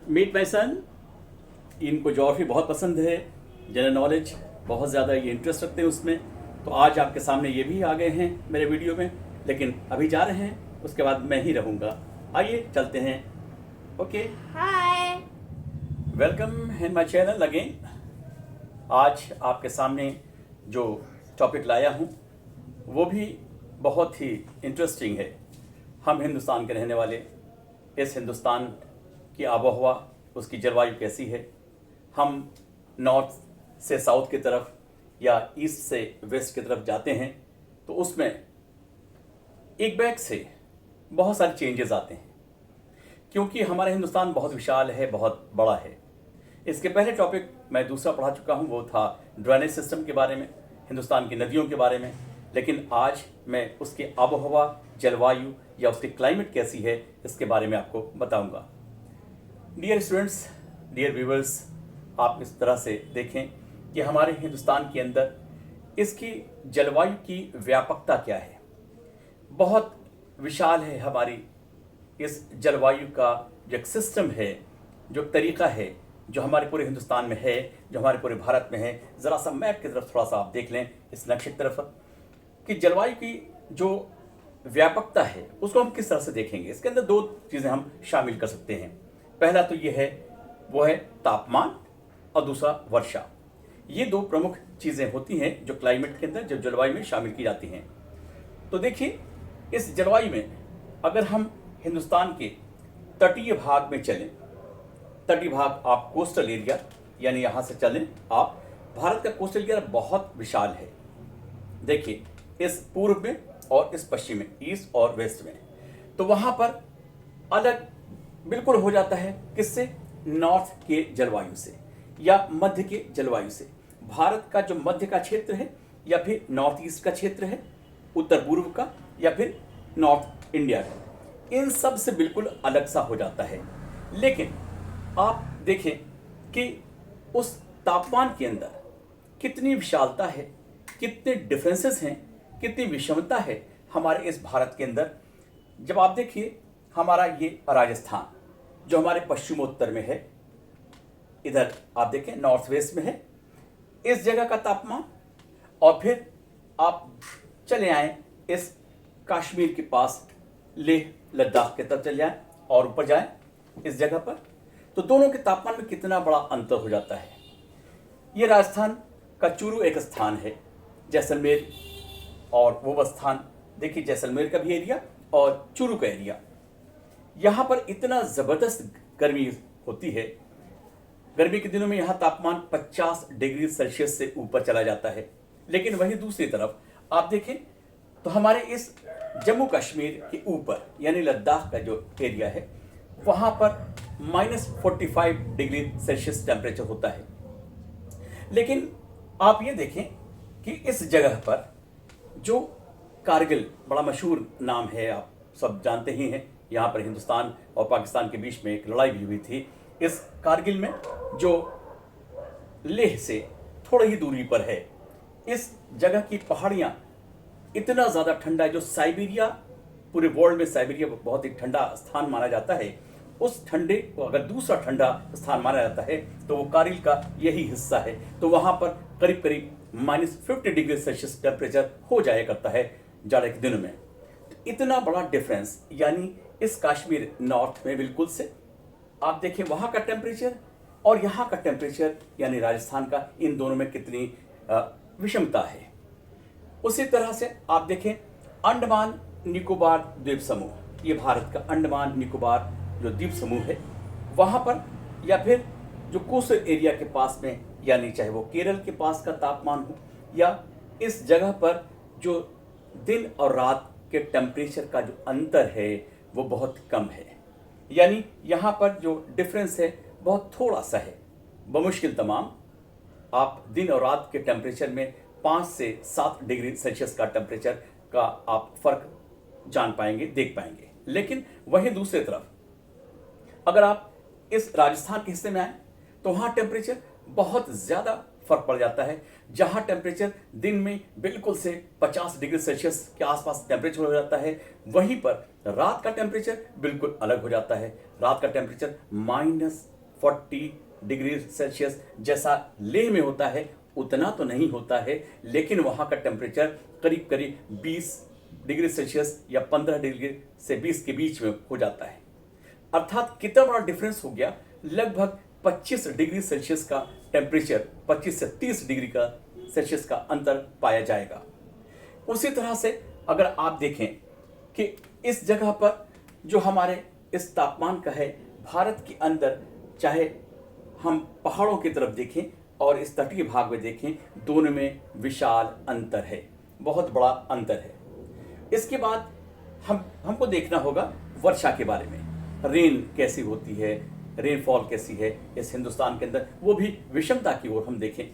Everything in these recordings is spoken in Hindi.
मीट माई सन। इनको ज्योग्राफी बहुत पसंद है, जनरल नॉलेज बहुत ज़्यादा ये इंटरेस्ट रखते हैं उसमें। तो आज आपके सामने ये भी आ गए हैं मेरे वीडियो में, लेकिन अभी जा रहे हैं, उसके बाद मैं ही रहूँगा। आइए चलते हैं। Okay, hi. Welcome in my channel again. आज आपके सामने जो टॉपिक लाया हूँ वो भी बहुत ही इंटरेस्टिंग है। हम हिंदुस्तान के रहने वाले, इस हिंदुस्तान की आबोहवा, उसकी जलवायु कैसी है, हम नॉर्थ से साउथ की तरफ या ईस्ट से वेस्ट की तरफ जाते हैं तो उसमें एक बैग से बहुत सारे चेंजेस आते हैं, क्योंकि हमारा हिंदुस्तान बहुत विशाल है, बहुत बड़ा है। इसके पहले टॉपिक मैं दूसरा पढ़ा चुका हूँ, वो था ड्रेनेज सिस्टम के बारे में, हिंदुस्तान की नदियों के बारे में। लेकिन आज मैं उसकी आबोहवा, जलवायु या उसकी क्लाइमेट कैसी है, इसके बारे में आपको बताऊंगा। डियर स्टूडेंट्स, डियर व्यूवर्स, आप इस तरह से देखें कि हमारे हिंदुस्तान के अंदर इसकी जलवायु की व्यापकता क्या है। बहुत विशाल है हमारी इस जलवायु का जो एक सिस्टम है, जो तरीका है, जो हमारे पूरे हिंदुस्तान में है, जो हमारे पूरे भारत में है। ज़रा सा मैप की तरफ थोड़ा सा आप देख लें, इस नक्शे की तरफ, कि जलवायु की जो व्यापकता है उसको हम किस तरह से देखेंगे। इसके अंदर दो चीज़ें हम शामिल कर सकते हैं। पहला तो ये है, वो है तापमान, और दूसरा वर्षा। ये दो प्रमुख चीज़ें होती हैं जो क्लाइमेट के अंदर, जो जलवायु में शामिल की जाती हैं। तो देखिए, इस जलवायु में अगर हम हिंदुस्तान के तटीय भाग में चलें, तटीय भाग आप कोस्टल एरिया, यानी यहाँ से चलें आप, भारत का कोस्टल एरिया बहुत विशाल है। देखिए, इस पूर्व में और इस पश्चिम में, ईस्ट और वेस्ट में, तो वहाँ पर अलग बिल्कुल हो जाता है। किससे? नॉर्थ के जलवायु से या मध्य के जलवायु से। भारत का जो मध्य का क्षेत्र है, या फिर नॉर्थ ईस्ट का क्षेत्र है, उत्तर पूर्व का, या फिर नॉर्थ इंडिया का, इन सब से बिल्कुल अलग सा हो जाता है। लेकिन आप देखें कि उस तापमान के अंदर कितनी विशालता है, कितने डिफरेंसेस हैं, कितनी विषमता है हमारे इस भारत के अंदर। जब आप देखिए, हमारा ये राजस्थान जो हमारे पश्चिमोत्तर में है, इधर आप देखें नॉर्थ वेस्ट में है, इस जगह का तापमान, और फिर आप चले आए इस कश्मीर के पास, लेह लद्दाख के तरफ चले जाएं और ऊपर जाएं इस जगह पर, तो दोनों के तापमान में कितना बड़ा अंतर हो जाता है। ये राजस्थान का चूरू एक स्थान है, जैसलमेर, और वो स्थान देखिए, जैसलमेर का भी एरिया और चूरू का एरिया। यहाँ पर इतना ज़बरदस्त गर्मी होती है। गर्मी के दिनों में यहाँ तापमान 50 डिग्री सेल्सियस से ऊपर चला जाता है। लेकिन वहीं दूसरी तरफ आप देखें तो हमारे इस जम्मू कश्मीर के ऊपर, यानी लद्दाख का जो एरिया है, वहाँ पर -45 डिग्री सेल्सियस टेम्परेचर होता है। लेकिन आप ये देखें कि इस जगह पर जो कारगिल, बड़ा मशहूर नाम है, आप सब जानते ही हैं, यहाँ पर हिंदुस्तान और पाकिस्तान के बीच में एक लड़ाई भी हुई थी। इस कारगिल में, जो लेह से थोड़ी ही दूरी पर है, इस जगह की पहाड़ियाँ इतना ज़्यादा ठंडा है, जो साइबेरिया, पूरे वर्ल्ड में साइबेरिया बहुत ही ठंडा स्थान माना जाता है। उस ठंडे को अगर दूसरा ठंडा स्थान माना जाता है तो वो कारगिल का यही हिस्सा है। तो वहाँ पर करीब करीब -50 डिग्री सेल्सियस टेम्परेचर हो जाया करता है जाड़े के दिनों में। तो इतना बड़ा डिफरेंस, यानी इस कश्मीर नॉर्थ में बिल्कुल से आप देखें वहाँ का टेम्परेचर और यहाँ का टेम्परेचर, यानी राजस्थान का, इन दोनों में कितनी विषमता है। उसी तरह से आप देखें अंडमान निकोबार द्वीप समूह, ये भारत का अंडमान निकोबार जो द्वीप समूह है, वहाँ पर, या फिर जो कोस्टल एरिया के पास में, यानी चाहे वो केरल के पास का तापमान हो, या इस जगह पर जो दिन और रात के टेम्परेचर का जो अंतर है वो बहुत कम है। यानी यहाँ पर जो डिफरेंस है बहुत थोड़ा सा है। बमुश्किल तमाम आप दिन और रात के टेम्परेचर में 5 से 7 डिग्री सेल्सियस का टेम्परेचर का आप फर्क जान पाएंगे, देख पाएंगे। लेकिन वहीं दूसरी तरफ अगर आप इस राजस्थान के हिस्से में आए तो वहाँ टेम्परेचर बहुत ज़्यादा फर्क पड़ जाता है। जहाँ टेम्परेचर दिन में बिल्कुल से 50 डिग्री सेल्सियस के आसपास टेम्परेचर हो जाता है, वहीं पर रात का टेम्परेचर बिल्कुल अलग हो जाता है। रात का टेम्परेचर 40 डिग्री सेल्सियस जैसा लेह में होता है उतना तो नहीं होता है, लेकिन वहाँ का टेम्परेचर करीब करीब 20 डिग्री सेल्सियस या 15 डिग्री से 20 के बीच में हो जाता है। अर्थात कितना बड़ा डिफरेंस हो गया, लगभग 25 डिग्री सेल्सियस का टेम्परेचर, 25 से 30 डिग्री का सेल्सियस का अंतर पाया जाएगा। उसी तरह से अगर आप देखें कि इस जगह पर जो हमारे इस तापमान का है, भारत के अंदर चाहे हम पहाड़ों की तरफ देखें और इस तटीय भाग में देखें, दोनों में विशाल अंतर है, बहुत बड़ा अंतर है। इसके बाद हमको देखना होगा वर्षा के बारे में, रेन कैसी होती है, रेनफॉल कैसी है इस हिंदुस्तान के अंदर, वो भी विषमता की ओर हम देखें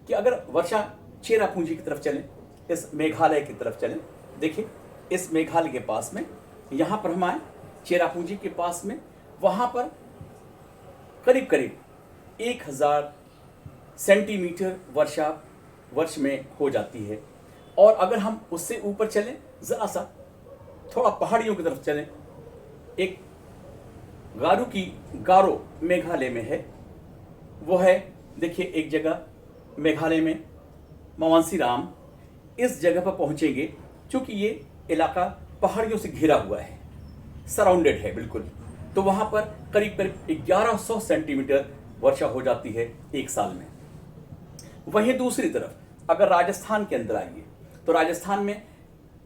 कि अगर वर्षा चेरापूंजी की तरफ चलें, इस मेघालय की तरफ चलें, देखिए इस मेघालय के पास में, यहाँ पर हम आए चेरापूंजी के पास में, वहाँ पर करीब करीब 1000 सेंटीमीटर वर्षा वर्ष में हो जाती है। और अगर हम उससे ऊपर चलें, ज़रा सा थोड़ा पहाड़ियों की तरफ चलें, एक गारो मेघालय में है, वो है देखिए एक जगह मेघालय में मावंसीराम, इस जगह पर पहुंचेंगे क्योंकि ये इलाका पहाड़ियों से घिरा हुआ है, सराउंडेड है बिल्कुल, तो वहाँ पर करीब करीब 1100 सेंटीमीटर वर्षा हो जाती है एक साल में। वहीं दूसरी तरफ अगर राजस्थान के अंदर आइए तो राजस्थान में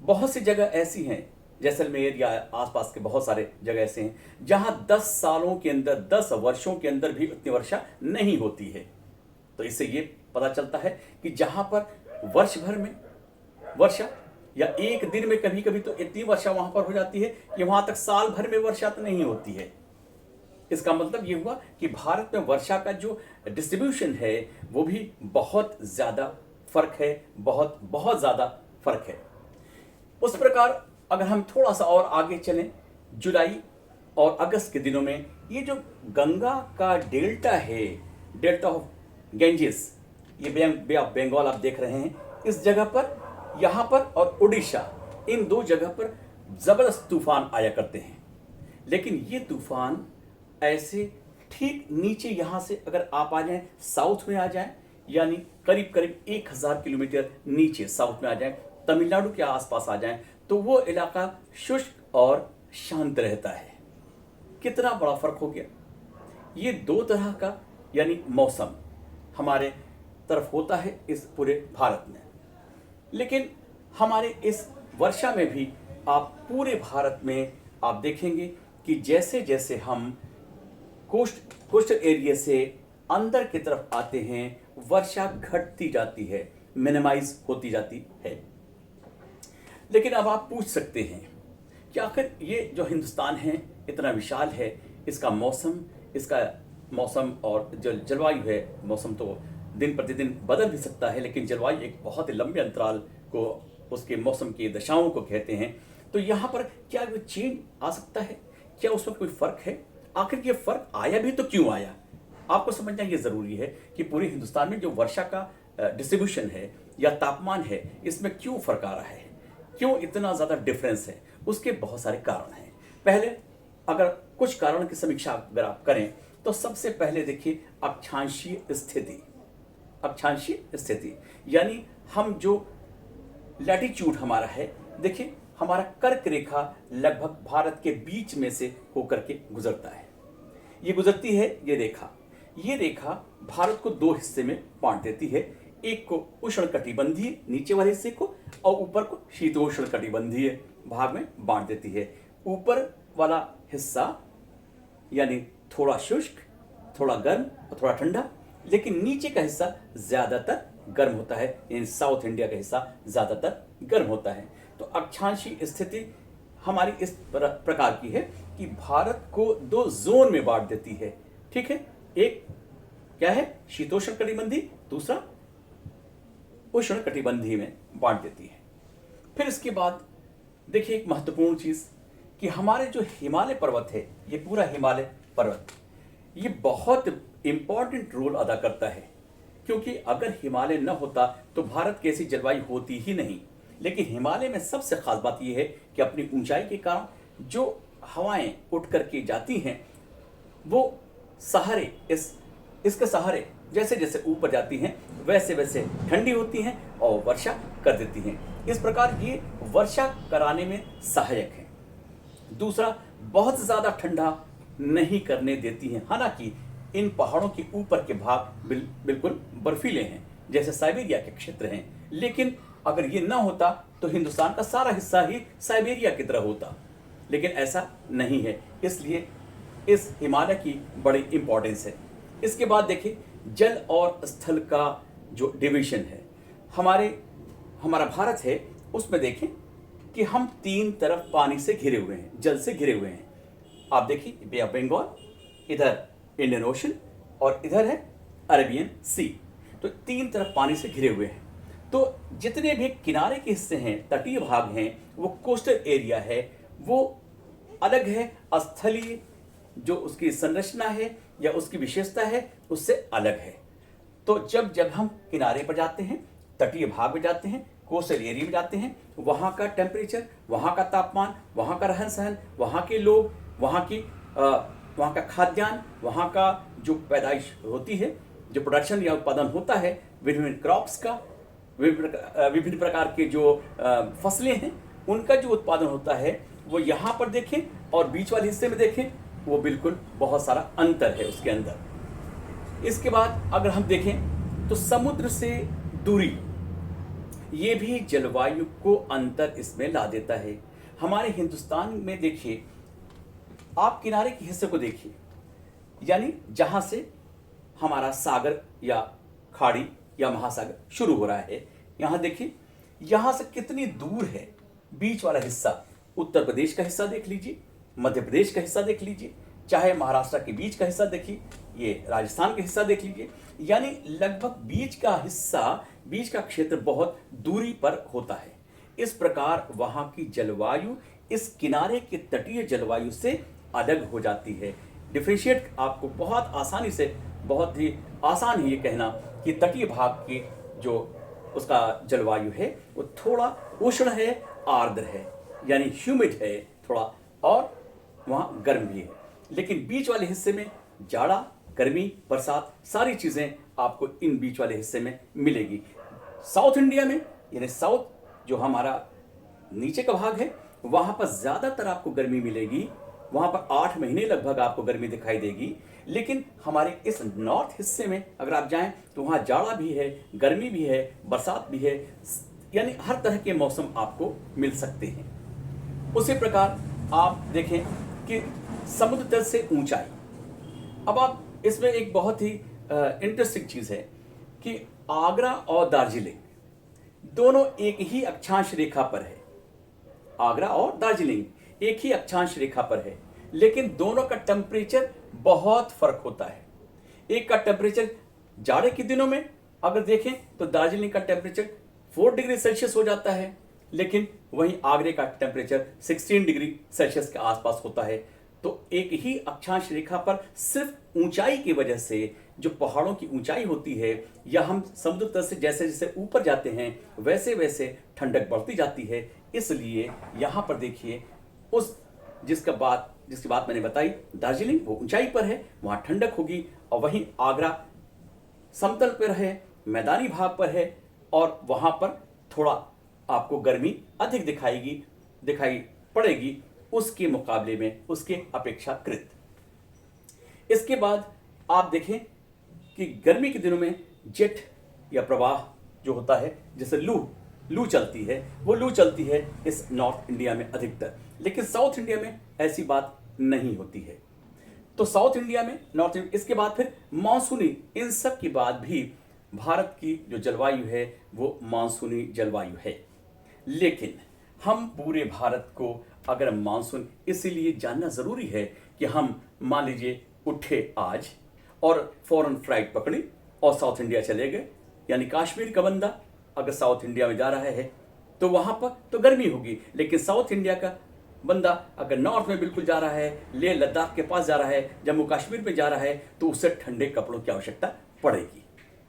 बहुत सी जगह ऐसी हैं, जैसलमेर या आसपास के बहुत सारे जगह ऐसे हैं जहां 10 सालों के अंदर, 10 वर्षों के अंदर भी उतनी वर्षा नहीं होती है। तो इससे ये पता चलता है कि जहां पर वर्ष भर में वर्षा या एक दिन में कभी कभी तो इतनी वर्षा वहां पर हो जाती है कि वहां तक साल भर में वर्षा तो नहीं होती है। इसका मतलब ये हुआ कि भारत में वर्षा का जो डिस्ट्रीब्यूशन है वो भी बहुत ज्यादा फर्क है, बहुत बहुत ज्यादा फर्क है। उस प्रकार अगर हम थोड़ा सा और आगे चलें, जुलाई और अगस्त के दिनों में ये जो गंगा का डेल्टा है, डेल्टा ऑफ गेंजिस, ये बे ऑफ बंगाल आप देख रहे हैं, इस जगह पर, यहाँ पर और उड़ीसा, इन दो जगह पर जबरदस्त तूफान आया करते हैं। लेकिन ये तूफान ऐसे ठीक नीचे यहाँ से अगर आप आ जाएं, साउथ में आ जाएं, यानी करीब करीब 1000 किलोमीटर नीचे साउथ में आ जाएं, तमिलनाडु के आसपास आ जाएं, तो वो इलाका शुष्क और शांत रहता है। कितना बड़ा फर्क हो गया। ये दो तरह का यानी मौसम हमारे तरफ होता है इस पूरे भारत में। लेकिन हमारे इस वर्षा में भी आप पूरे भारत में आप देखेंगे कि जैसे जैसे हम कोस्टल एरिया से अंदर की तरफ आते हैं, वर्षा घटती जाती है, मिनिमाइज होती जाती है। लेकिन अब आप पूछ सकते हैं कि आखिर ये जो हिंदुस्तान है इतना विशाल है, इसका मौसम और जो जलवायु है, मौसम तो दिन प्रतिदिन बदल भी सकता है, लेकिन जलवायु एक बहुत ही लंबे अंतराल को, उसके मौसम की दशाओं को कहते हैं। तो यहाँ पर क्या वो चेंज आ सकता है, क्या उसमें कोई फर्क है? आखिर ये फर्क आया भी तो क्यों आया? आपको समझना ये जरूरी है कि पूरे हिंदुस्तान में जो वर्षा का डिस्ट्रीब्यूशन है या तापमान है, इसमें क्यों फर्क आ रहा है, क्यों इतना ज्यादा डिफरेंस है? उसके बहुत सारे कारण हैं। पहले अगर कुछ कारण की समीक्षा अगर आप करें तो सबसे पहले देखिए अक्षांशीय स्थिति। अक्षांशीय स्थिति यानी हम जो लैटिट्यूड हमारा है, देखिए हमारा कर्क रेखा लगभग भारत के बीच में से होकर के गुजरता है। ये गुजरती है ये रेखा भारत को दो हिस्से में बांट देती है, एक को उष्णकटिबंधीय नीचे वाले हिस्से को और ऊपर को शीतोष्णकटिबंधीय भाग में बांट देती है। ऊपर वाला हिस्सा यानी थोड़ा शुष्क, थोड़ा गर्म और थोड़ा ठंडा, लेकिन नीचे का हिस्सा ज्यादातर गर्म होता है, यानी साउथ इंडिया का हिस्सा ज्यादातर गर्म होता है। तो अक्षांशीय स्थिति हमारी इस प्रकार की है कि भारत को दो जोन में बांट देती है। ठीक है, एक क्या है शीतोष्णकटिबंधीय, दूसरा उष्णकटिबंधीय में बांट देती है। फिर इसके बाद देखिए एक महत्वपूर्ण चीज कि हमारे जो हिमालय पर्वत है, ये पूरा हिमालय पर्वत, ये बहुत इंपॉर्टेंट रोल अदा करता है, क्योंकि अगर हिमालय न होता तो भारत की ऐसी जलवायु होती ही नहीं। लेकिन हिमालय में सबसे खास बात यह है कि अपनी ऊंचाई के कारण जो हवाएं उठ करके जाती हैं वो सहारे इसके सहारे जैसे जैसे ऊपर जाती हैं वैसे वैसे ठंडी होती हैं और वर्षा कर देती हैं। इस प्रकार ये वर्षा कराने में सहायक है। दूसरा, बहुत ज़्यादा ठंडा नहीं करने देती हैं। हालांकि इन पहाड़ों के ऊपर के भाग बिल्कुल बर्फीले हैं, जैसे साइबेरिया के क्षेत्र हैं, लेकिन अगर ये ना होता तो हिंदुस्तान का सारा हिस्सा ही साइबेरिया की तरह होता, लेकिन ऐसा नहीं है। इसलिए इस हिमालय की बड़ी इंपॉर्टेंस है। इसके बाद देखिए, जल और स्थल का जो डिवीजन है, हमारा भारत है, उसमें देखें कि हम तीन तरफ पानी से घिरे हुए हैं, जल से घिरे हुए हैं। आप देखिए, बे ऑफ बंगाल, इधर इंडियन ओशन और इधर है अरेबियन सी। तो तीन तरफ पानी से घिरे हुए हैं। तो जितने भी किनारे के हिस्से हैं, तटीय भाग हैं, वो कोस्टल एरिया है, वो अलग है। स्थलीय जो उसकी संरचना है या उसकी विशेषता है, उससे अलग है। तो जब जब हम किनारे पर जाते हैं, तटीय भाग में जाते हैं, कोस्टल एरिया में जाते हैं, वहाँ का टेम्परेचर, वहाँ का तापमान, वहाँ का रहन सहन, वहाँ के लोग, वहाँ का खाद्यान्न, वहाँ का जो पैदाइश होती है, जो प्रोडक्शन या उत्पादन होता है विभिन्न क्रॉप्स का, विभिन्न प्रकार के जो फसलें हैं, उनका जो उत्पादन होता है, वो यहाँ पर देखें और बीच वाले हिस्से में देखें, वो बिल्कुल बहुत सारा अंतर है उसके अंदर। इसके बाद अगर हम देखें तो समुद्र से दूरी, ये भी जलवायु को अंतर इसमें ला देता है। हमारे हिंदुस्तान में देखिए, आप किनारे के हिस्से को देखिए, यानी जहाँ से हमारा सागर या खाड़ी या महासागर शुरू हो रहा है, यहाँ देखिए, यहाँ से कितनी दूर है बीच वाला हिस्सा। उत्तर प्रदेश का हिस्सा देख लीजिए, मध्य प्रदेश का हिस्सा देख लीजिए, चाहे महाराष्ट्र के बीच का हिस्सा देखिए, ये राजस्थान का हिस्सा देख लीजिए, यानी लगभग बीच का हिस्सा, बीच का क्षेत्र बहुत दूरी पर होता है। इस प्रकार वहाँ की जलवायु इस किनारे के तटीय जलवायु से अलग हो जाती है। डिफरेंशिएट आपको बहुत आसानी से, बहुत ही आसान है ये कहना कि तटीय भाग की जो उसका जलवायु है वो थोड़ा उष्ण है, आर्द्र है, यानी ह्यूमिड है थोड़ा, और वहाँ गर्म भी है। लेकिन बीच वाले हिस्से में जाड़ा, गर्मी, बरसात, सारी चीज़ें आपको इन बीच वाले हिस्से में मिलेगी। साउथ इंडिया में, यानी साउथ जो हमारा नीचे का भाग है, वहाँ पर ज़्यादातर आपको गर्मी मिलेगी। वहाँ पर 8 महीने लगभग आपको गर्मी दिखाई देगी। लेकिन हमारे इस नॉर्थ हिस्से में अगर आप जाएं तो वहाँ जाड़ा भी है, गर्मी भी है, बरसात भी है, यानी हर तरह के मौसम आपको मिल सकते हैं। उसी प्रकार आप देखें कि समुद्र तल से ऊंचाई। अब आप इसमें एक बहुत ही इंटरेस्टिंग चीज़ है कि आगरा और दार्जिलिंग दोनों एक ही अक्षांश रेखा पर है। आगरा और दार्जिलिंग एक ही अक्षांश रेखा पर है, लेकिन दोनों का टेम्परेचर बहुत फर्क होता है। एक का टेम्परेचर जाड़े के दिनों में अगर देखें तो दार्जिलिंग का टेम्परेचर 4 डिग्री सेल्सियस हो जाता है, लेकिन वहीं आगरे का टेम्परेचर 16 डिग्री सेल्सियस के आसपास होता है। तो एक ही अक्षांश रेखा पर सिर्फ ऊंचाई की वजह से, जो पहाड़ों की ऊंचाई होती है, या हम समुद्र तल से जैसे जैसे ऊपर जाते हैं वैसे वैसे ठंडक बढ़ती जाती है। इसलिए यहाँ पर देखिए, उस जिसकी बात मैंने बताई, दार्जिलिंग वो ऊंचाई पर है, वहाँ ठंडक होगी, और वहीं आगरा समतल पर है, मैदानी भाग पर है, और वहाँ पर थोड़ा आपको गर्मी अधिक दिखाई पड़ेगी उसके मुकाबले में, उसके अपेक्षाकृत। इसके बाद आप देखें कि गर्मी के दिनों में जेट या प्रवाह जो होता है, जैसे लू चलती है, वो लू चलती है इस नॉर्थ इंडिया में अधिकतर, लेकिन साउथ इंडिया में ऐसी बात नहीं होती है। तो साउथ इंडिया में, नॉर्थ इंडिया, इसके बाद फिर मानसूनी, इन सब के बाद भी भारत की जो जलवायु है वो मानसूनी जलवायु है। लेकिन हम पूरे भारत को अगर मानसून, इसीलिए जानना ज़रूरी है कि हम मान लीजिए उठे आज और फौरन फ्लाइट पकड़ी और साउथ इंडिया चले गए, यानी कश्मीर का बंदा अगर साउथ इंडिया में जा रहा है तो वहाँ पर तो गर्मी होगी, लेकिन साउथ इंडिया का बंदा अगर नॉर्थ में बिल्कुल जा रहा है, लेह लद्दाख के पास जा रहा है, जम्मू कश्मीर में जा रहा है, तो उससे ठंडे कपड़ों की आवश्यकता पड़ेगी।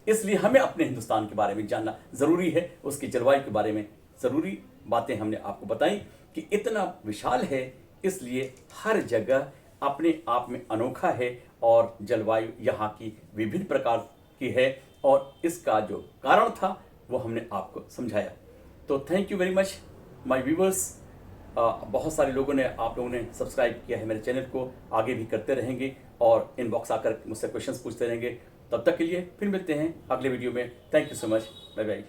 इसलिए हमें अपने हिंदुस्तान के बारे में जानना ज़रूरी है, उसकी जलवायु के बारे में ज़रूरी बातें हमने आपको बताई कि इतना विशाल है, इसलिए हर जगह अपने आप में अनोखा है और जलवायु यहाँ की विभिन्न प्रकार की है और इसका जो कारण था वो हमने आपको समझाया। तो thank you very much my viewers. बहुत सारे लोगों ने आप लोगों ने सब्सक्राइब किया है मेरे चैनल को, आगे भी करते रहेंगे और इनबॉक्स आकर मुझसे क्वेश्चंस पूछते रहेंगे। तब तक के लिए फिर मिलते हैं अगले वीडियो में। Thank you so much, bye bye.